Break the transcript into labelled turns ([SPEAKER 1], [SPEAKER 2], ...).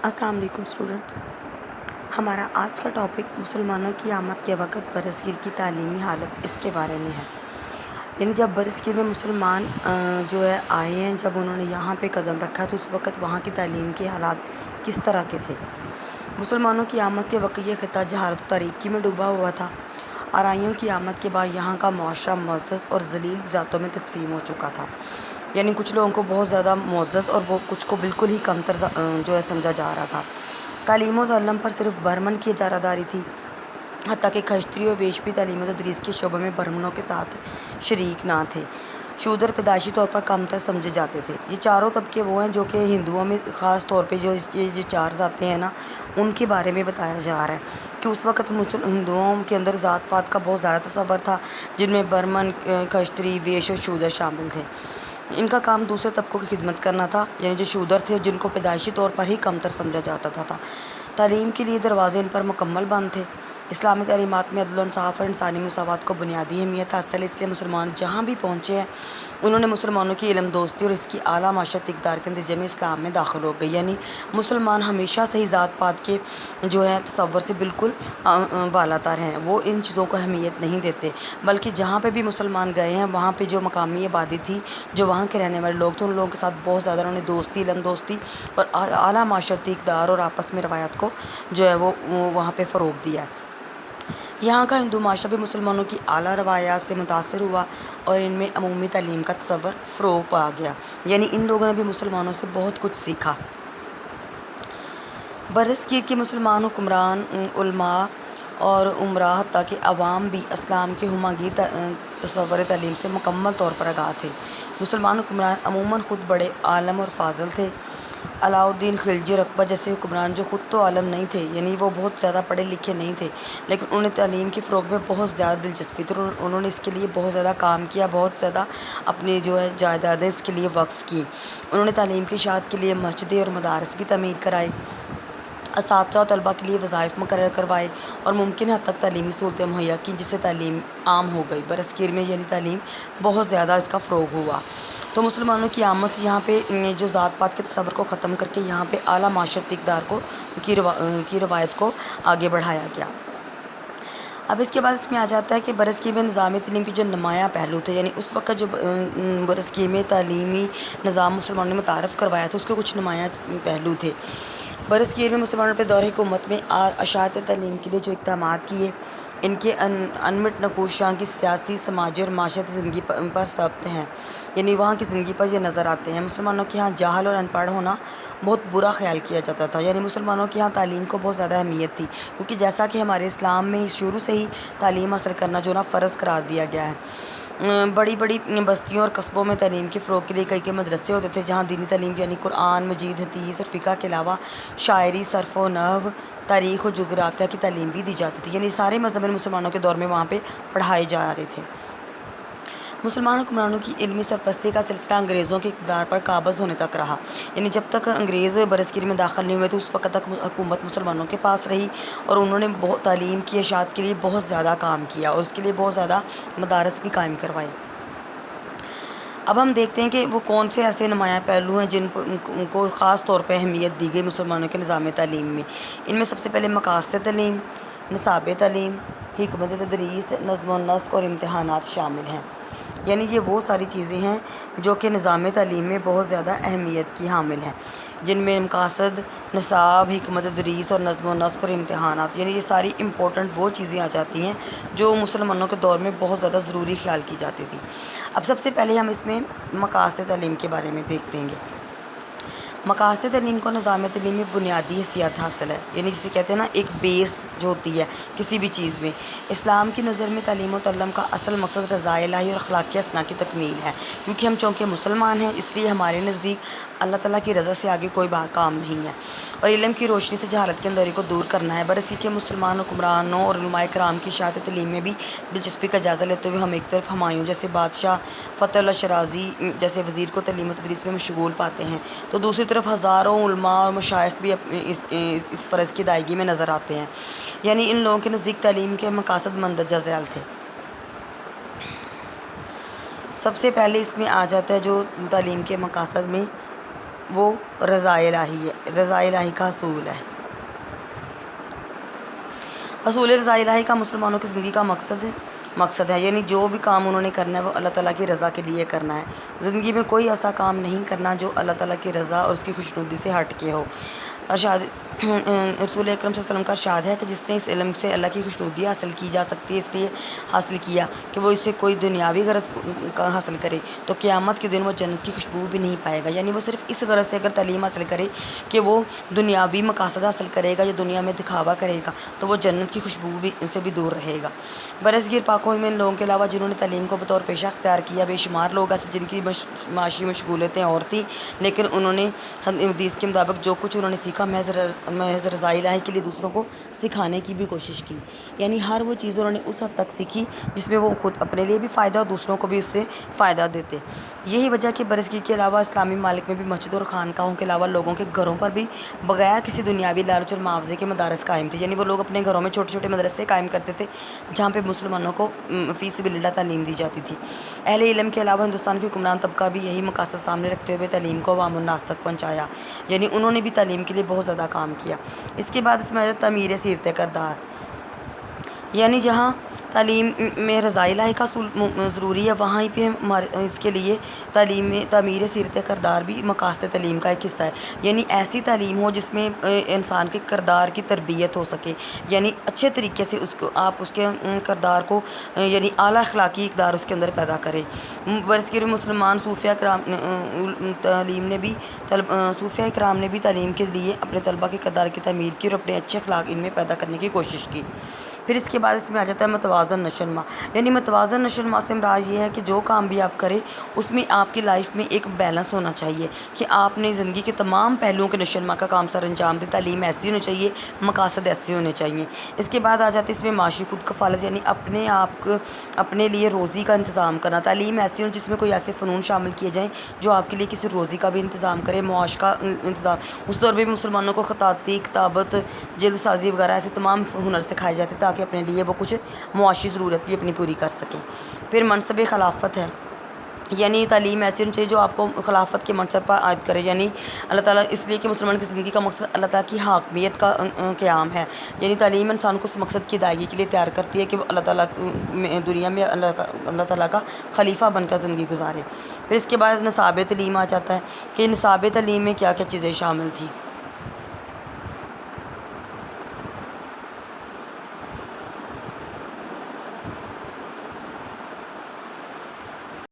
[SPEAKER 1] السلام علیکم اسٹوڈنٹس. ہمارا آج کا ٹاپک مسلمانوں کی آمد کے وقت برصغیر کی تعلیمی حالت اس کے بارے میں ہے. یعنی جب برصغیر میں مسلمان آئے ہیں، جب انہوں نے یہاں پہ قدم رکھا تو اس وقت وہاں کی تعلیم کے حالات کس طرح کے تھے. مسلمانوں کی آمد کے وقت یہ خطہ جہالت و تاریکی میں ڈوبا ہوا تھا. آرائیوں کی آمد کے بعد یہاں کا معاشرہ معزز اور ذلیل ذاتوں میں تقسیم ہو چکا تھا. یعنی کچھ لوگوں کو بہت زیادہ معزز اور وہ کچھ کو بالکل ہی کمتر سمجھا جا رہا تھا. تعلیم و تعلم پر صرف برہمن کی اجارہ داری تھی، حتیٰ کہ کھشتری و بیشپی تعلیم و تدریس کے شعبے میں برہمنوں کے ساتھ شریک نہ تھے. شودر پیدائشی طور پر کمتر سمجھے جاتے تھے. یہ چاروں طبقے وہ ہیں جو کہ ہندوؤں میں خاص طور پہ جو چار ذاتیں ہیں نا، ان کے بارے میں بتایا جا رہا ہے کہ اس وقت ہندوؤں کے اندر ذات پات کا بہت زیادہ تصور تھا، جن میں برہمن، کھشتری، ویش اور شودر شامل تھے. ان کا کام دوسرے طبقوں کی خدمت کرنا تھا، یعنی جو شودر تھے جن کو پیدائشی طور پر ہی کمتر سمجھا جاتا تھا. تعلیم کے لیے دروازے ان پر مکمل بند تھے. اسلامی تعلیمات میں عدل و انصاف اور انسانی مساوات کو بنیادی اہمیت حاصل ہے، اس لیے مسلمان جہاں بھی پہنچے ہیں انہوں نے مسلمانوں کی علم دوستی اور اس کی اعلیٰ معاشرتی اقدار کے نتیجے میں اسلام میں داخل ہو گئے. یعنی مسلمان ہمیشہ سے ہی ذات پات کے تصور سے بالکل بالاتر ہیں. وہ ان چیزوں کو اہمیت نہیں دیتے، بلکہ جہاں پہ بھی مسلمان گئے ہیں وہاں پہ جو مقامی آبادی تھی، جو وہاں کے رہنے والے لوگ تھے، ان لوگوں کے ساتھ بہت زیادہ انہوں نے دوستی، علم دوستی اور اعلیٰ معاشرتی اقدار اور آپس میں روایات کو وہ وہاں پہ فروغ دیا. یہاں کا ہندو معاشرہ بھی مسلمانوں کی اعلیٰ روایات سے متاثر ہوا اور ان میں عمومی تعلیم کا تصور فروغ پا گیا. یعنی ان لوگوں نے بھی مسلمانوں سے بہت کچھ سیکھا. برصغیر کے مسلمان حکمران، علماء اور امراء حتیٰ کہ عوام بھی اسلام کے ہماگیر تصور تعلیم سے مکمل طور پر آگاہ تھے. مسلمان حکمران عموماً خود بڑے عالم اور فاضل تھے. علاء الدین خلجی رقبہ جیسے حکمران جو خود تو عالم نہیں تھے، یعنی وہ بہت زیادہ پڑھے لکھے نہیں تھے، لیکن انہوں نے تعلیم کے فروغ میں بہت زیادہ دلچسپی تھی. انہوں نے اس کے لیے بہت زیادہ کام کیا، بہت زیادہ اپنی جائیدادیں اس کے لیے وقف کی. انہوں نے تعلیم کی اشاعت کے لیے مسجدیں اور مدارس بھی تعمیر کرائے، اساتذہ اور طلباء کے لیے وظائف مقرر کروائے اور ممکن حد تک تعلیمی سہولتیں مہیا کیں، جس سے تعلیم عام ہو گئی. برصغیر میں یعنی تعلیم بہت زیادہ اس کا فروغ ہوا. تو مسلمانوں کی آمد سے یہاں پہ جو ذات پات کے تصور کو ختم کر کے یہاں پہ اعلیٰ معاشرتی اقدار کی روایت کو آگے بڑھایا گیا. اب اس کے بعد اس میں آ جاتا ہے کہ برصغیر میں نظام تعلیم کے جو نمایاں پہلو تھے، یعنی اس وقت جو برصغیر میں تعلیمی نظام مسلمانوں نے متعارف کروایا تھا اس کے کچھ نمایاں پہلو تھے. برصغیر میں مسلمانوں پہ دور حکومت میں اشاعت تعلیم کے لیے جو اقدامات کیے، ان کے انمٹ نقوش یہاں کی سیاسی، سماجی اور معاشرتی زندگی پر ثابت ہیں. یعنی وہاں کی زندگی پر یہ نظر آتے ہیں. مسلمانوں کے یہاں جاہل اور ان پڑھ ہونا بہت برا خیال کیا جاتا تھا. یعنی مسلمانوں کے یہاں تعلیم کو بہت زیادہ اہمیت تھی، کیونکہ جیسا کہ ہمارے اسلام میں شروع سے ہی تعلیم حاصل کرنا فرض قرار دیا گیا ہے. بڑی بڑی بستیوں اور قصبوں میں تعلیم کے فروغ کے لیے کئی مدرسے ہوتے تھے، جہاں دینی تعلیم یعنی قرآن مجید، حدیث اور فقہ کے علاوہ شاعری، صرف و نحو، تاریخ اور جغرافیہ کی تعلیم بھی دی جاتی تھی. یعنی سارے مذاہب مسلمانوں کے دور میں وہاں پہ پڑھائے جا رہے تھے. مسلمان حکمرانوں کی علمی سرپرستی کا سلسلہ انگریزوں کے اقتدار پر قابض ہونے تک رہا. یعنی جب تک انگریز برصغیر میں داخل نہیں ہوئے تو اس وقت تک حکومت مسلمانوں کے پاس رہی اور انہوں نے تعلیم کی اشاعت کے لیے بہت زیادہ کام کیا اور اس کے لیے بہت زیادہ مدارس بھی قائم کروائے. اب ہم دیکھتے ہیں کہ وہ کون سے ایسے نمایاں پہلو ہیں جن کو خاص طور پہ اہمیت دی گئی مسلمانوں کے نظام تعلیم میں. ان میں سب سے پہلے مقاصد تعلیم، نصاب تعلیم، حکمت تدریس، نظم و نسق اور امتحانات شامل ہیں. یعنی یہ وہ ساری چیزیں ہیں جو کہ نظام تعلیم میں بہت زیادہ اہمیت کی حامل ہیں، جن میں مقاصد، نصاب، حکمت تدریس اور نظم و نسق اور امتحانات، یعنی یہ ساری امپورٹنٹ وہ چیزیں آ جاتی ہیں جو مسلمانوں کے دور میں بہت زیادہ ضروری خیال کی جاتی تھی. اب سب سے پہلے ہم اس میں مقاصد تعلیم کے بارے میں دیکھیں گے. مقاصد تعلیم کو نظام تعلیم میں بنیادی حیثیت حاصل ہے، یعنی جسے کہتے ہیں نا ایک بیس جو ہوتی ہے کسی بھی چیز میں. اسلام کی نظر میں تعلیم و تعلم کا اصل مقصد رضا الہی اور اخلاقی اسنا کی تکمیل ہے، کیونکہ ہم چونکہ مسلمان ہیں اس لیے ہمارے نزدیک اللہ تعالیٰ کی رضا سے آگے کوئی کام نہیں ہے اور علم کی روشنی سے جہالت کے اندھیرے کو دور کرنا ہے. برصغیر کے مسلمان حکمرانوں اور علماء کرام کی اشاعت تعلیم میں بھی دلچسپی کا جائزہ لیتے ہوئے ہم ایک طرف ہمایوں جیسے بادشاہ، فتح اللہ شرازی جیسے وزیر کو تعلیم و تدریس میں مشغول پاتے ہیں، تو دوسری طرف ہزاروں علماء اور مشائخ بھی اس فرض کی ادائیگی میں نظر آتے ہیں. یعنی ان لوگوں کے نزدیک تعلیم کے مقاصد مندرجہ ذیل تھے. سب سے پہلے اس میں آ جاتا ہے جو تعلیم کے مقاصد میں وہ رضا الہی ہے، رضا الہی کا حصول ہے۔ حصول رضا الہی کا مسلمانوں کی زندگی کا مقصد ہے، یعنی جو بھی کام انہوں نے کرنا ہے وہ اللہ تعالیٰ کی رضا کے لیے کرنا ہے۔ زندگی میں کوئی ایسا کام نہیں کرنا جو اللہ تعالیٰ کی رضا اور اس کی خوشنودی سے ہٹ کے ہو۔ رسول اکرم صلی اللہ علیہ وسلم کا ارشاد ہے کہ جس نے اس علم سے اللہ کی خوشنودی حاصل کی جا سکتی ہے اس لیے حاصل کیا کہ وہ اس سے کوئی دنیاوی غرض حاصل کرے تو قیامت کے دن وہ جنت کی خوشبو بھی نہیں پائے گا۔ یعنی وہ صرف اس غرض سے اگر تعلیم حاصل کرے کہ وہ دنیاوی مقاصد حاصل کرے گا یا دنیا میں دکھاوا کرے گا تو وہ جنت کی خوشبو بھی ان سے بھی دور رہے گا۔ برصغیر پاک و میں ان لوگوں کے علاوہ جنہوں نے تعلیم کو بطور پیشہ اختیار کیا بے شمار لوگ ایسے جن کی معاشی مشغولیتیں اور تھیں، لیکن انہوں نے حدیث کے مطابق جو کچھ انہوں نے سیکھا محض رضا الہی کے لیے دوسروں کو سکھانے کی بھی کوشش کی۔ یعنی ہر وہ چیز انہوں نے اس حد تک سیکھی جس میں وہ خود اپنے لیے بھی فائدہ اور دوسروں کو بھی اس سے فائدہ دیتے۔ یہی وجہ کہ برصغیر کے علاوہ اسلامی ممالک میں بھی مسجد اور خانقاہوں کے علاوہ لوگوں کے گھروں پر بھی بغیر کسی دنیاوی لالچ اور معاوضے کے مدارس قائم تھے۔ یعنی وہ لوگ اپنے گھروں میں چھوٹے چھوٹے مدرسے قائم کرتے تھے جہاں پہ مسلمانوں کو فی سبیل اللہ تعلیم دی جاتی تھی۔ اہل علم کے علاوہ ہندوستان کے حکمران طبقہ بھی یہی مقاصد سامنے رکھتے ہوئے تعلیم کو عوام الناس تک پہنچایا، یعنی انہوں نے بھی تعلیم کے لیے بہت زیادہ کام کیا۔ اس کے بعد اس میں آیا تعمیر سیرت کردار، یعنی جہاں تعلیم میں رضا الہی کا ضروری ہے وہاں پہ اس کے لیے تعمیر سیرت کردار بھی مقاصد تعلیم کا ایک حصہ ہے۔ یعنی ایسی تعلیم ہو جس میں انسان کے کردار کی تربیت ہو سکے، یعنی اچھے طریقے سے آپ اس کے کردار کو یعنی اعلیٰ اخلاقی اقدار اس کے اندر پیدا کریں۔ برصغیر مسلمان صوفیہ کرام نے بھی تعلیم کے لیے اپنے طلبہ کے کردار کی تعمیر کی اور اپنے اچھے اخلاق ان میں پیدا کرنے کی کوشش کی۔ پھر اس کے بعد اس میں آ جاتا ہے متوازن نشوونما، یعنی متوازن نشوونما سے مراد یہ ہے کہ جو کام بھی آپ کریں اس میں آپ کی لائف میں ایک بیلنس ہونا چاہیے کہ آپ نے زندگی کے تمام پہلوؤں کے نشوونما کا کام سر انجام دیں۔ تعلیم ایسی ہونی چاہیے، مقاصد ایسے ہونے چاہیے۔ اس کے بعد آ جاتے اس میں معاشی خود کفالت، یعنی اپنے آپ کو اپنے لیے روزی کا انتظام کرنا۔ تعلیم ایسی ہو جس میں کوئی ایسے فنون شامل کیے جائیں جو آپ کے لیے کسی روزی کا بھی انتظام کرے، معاش کا انتظام۔ اس دور میں بھی مسلمانوں کو خطاطی، کتابت، جلد سازی وغیرہ ایسے تمام ہنر سکھائے جاتے تاکہ اپنے لیے وہ کچھ معاشی ضرورت بھی اپنی پوری کر سکیں۔ پھر منصب خلافت ہے، یعنی تعلیم ایسی ہونی چاہیے جو آپ کو خلافت کے منصب پر عائد کرے، یعنی اللہ تعالیٰ اس لیے کہ مسلمان کی زندگی کا مقصد اللہ تعالیٰ کی حاکمیت کا قیام ہے۔ یعنی تعلیم انسان کو اس مقصد کی ادائیگی کے لیے تیار کرتی ہے کہ وہ اللہ تعالیٰ دنیا میں اللہ تعالیٰ کا خلیفہ بن کر زندگی گزارے۔ پھر اس کے بعد نصاب تعلیم آ جاتا ہے کہ نصاب تعلیم میں کیا کیا چیزیں شامل تھیں۔